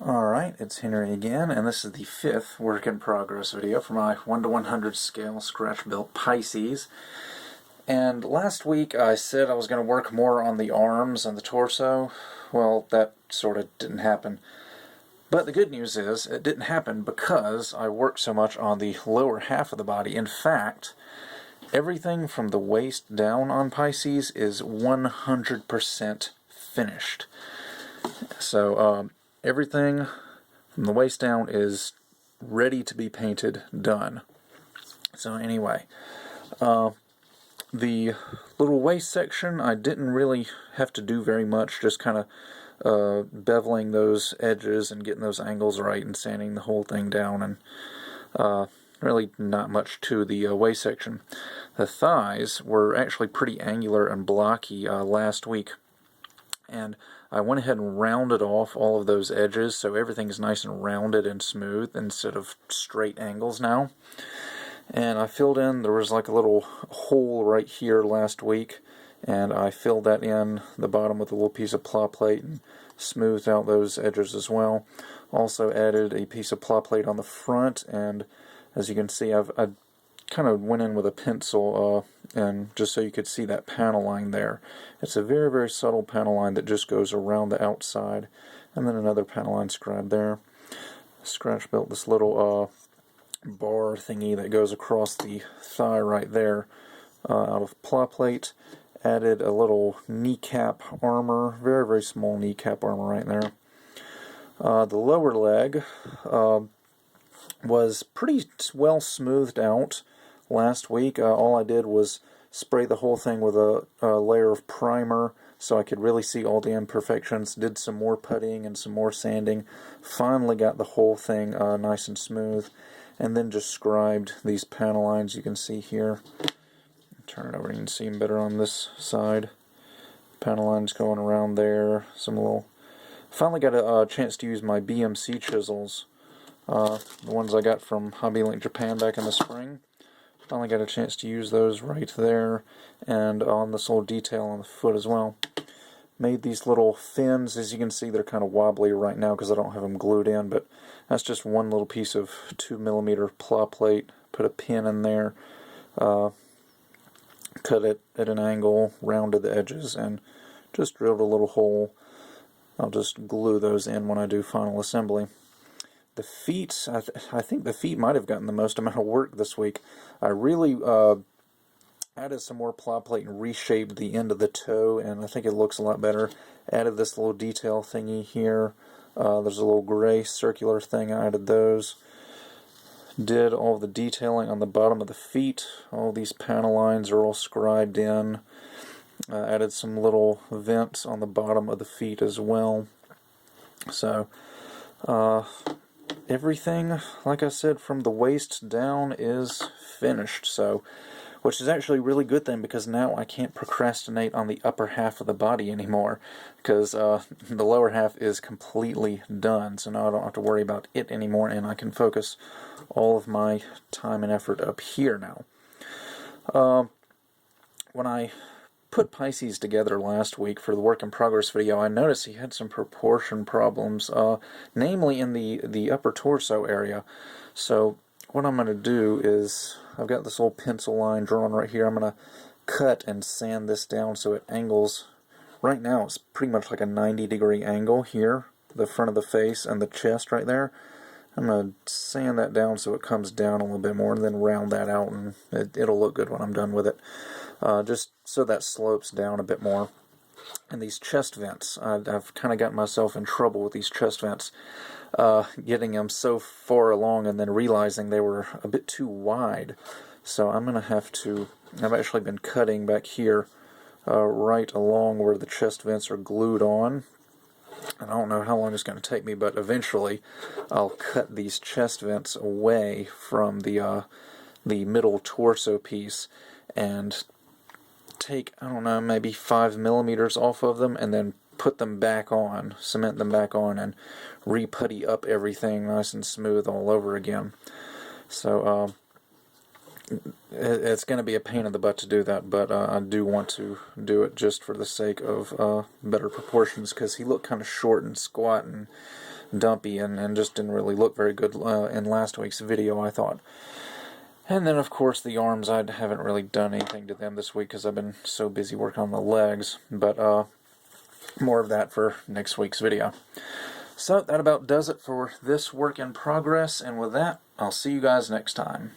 Alright, it's Henry again, and this is the 5th work in progress video for my 1 to 100 scale scratch built Pisces. And last week I said I was going to work more on the arms and the torso. Well, that sort of didn't happen. But the good news is it didn't happen because I worked so much on the lower half of the body. In fact, everything from the waist down on Pisces is 100% finished. So, everything from the waist down is ready to be painted, done. So anyway, the little waist section, I didn't really have to do very much, just kind of beveling those edges and getting those angles right and sanding the whole thing down, and really not much to the waist section. The thighs were actually pretty angular and blocky last week, and I went ahead and rounded off all of those edges so everything's nice and rounded and smooth instead of straight angles now. And I filled in, there was like a little hole right here last week, and I filled that in the bottom with a little piece of ply plate and smoothed out those edges as well. Also added a piece of ply plate on the front, and as you can see I kind of went in with a pencil and just so you could see that panel line there. It's a very, very subtle panel line that just goes around the outside, and then another panel line scribed there. Scratch built this little bar thingy that goes across the thigh right there out of ply plate. Added a little kneecap armor, very, very small kneecap armor right there. The lower leg was pretty well smoothed out last week. All I did was spray the whole thing with a layer of primer so I could really see all the imperfections. Did some more puttying and some more sanding. Finally got the whole thing nice and smooth, and then just scribed these panel lines you can see here. Turn it over, you can see them better on this side. Panel lines going around there. Some little. Finally got a chance to use my BMC chisels. The ones I got from Hobby Link Japan back in the spring. Finally got a chance to use those right there, and on this little detail on the foot as well. Made these little fins. As you can see, they're kind of wobbly right now because I don't have them glued in, but that's just one little piece of 2mm ply plate. Put a pin in there, cut it at an angle, rounded the edges, and just drilled a little hole. I'll just glue those in when I do final assembly. The feet, I think the feet might have gotten the most amount of work this week. I really added some more ply plate and reshaped the end of the toe, and I think it looks a lot better. Added this little detail thingy here. There's a little gray circular thing. I added those. Did all the detailing on the bottom of the feet. All these panel lines are all scribed in. Added some little vents on the bottom of the feet as well. So, everything, like I said, from the waist down is finished, so, which is actually a really good thing because now I can't procrastinate on the upper half of the body anymore, because the lower half is completely done, so now I don't have to worry about it anymore, and I can focus all of my time and effort up here now. When I put Pisces together last week for the work in progress video, I noticed he had some proportion problems, namely in the upper torso area. So what I'm going to do is, I've got this little pencil line drawn right here. I'm going to cut and sand this down so it angles. Right now it's pretty much like a 90-degree angle here, the front of the face and the chest right there. I'm going to sand that down so it comes down a little bit more, and then round that out, and it'll look good when I'm done with it. Just so that slopes down a bit more. And these chest vents, I've kind of gotten myself in trouble with these chest vents, getting them so far along and then realizing they were a bit too wide. So I'm going to have to, I've actually been cutting back here right along where the chest vents are glued on. And I don't know how long it's going to take me, but eventually I'll cut these chest vents away from the middle torso piece and take, I don't know, maybe 5mm off of them, and then put them back on, cement them back on, and re-putty up everything nice and smooth all over again. So it's going to be a pain in the butt to do that, but I do want to do it just for the sake of better proportions, because he looked kind of short and squat, and dumpy and just didn't really look very good in last week's video, I thought. And then, of course, the arms, I haven't really done anything to them this week because I've been so busy working on the legs. But more of that for next week's video. So that about does it for this work in progress. And with that, I'll see you guys next time.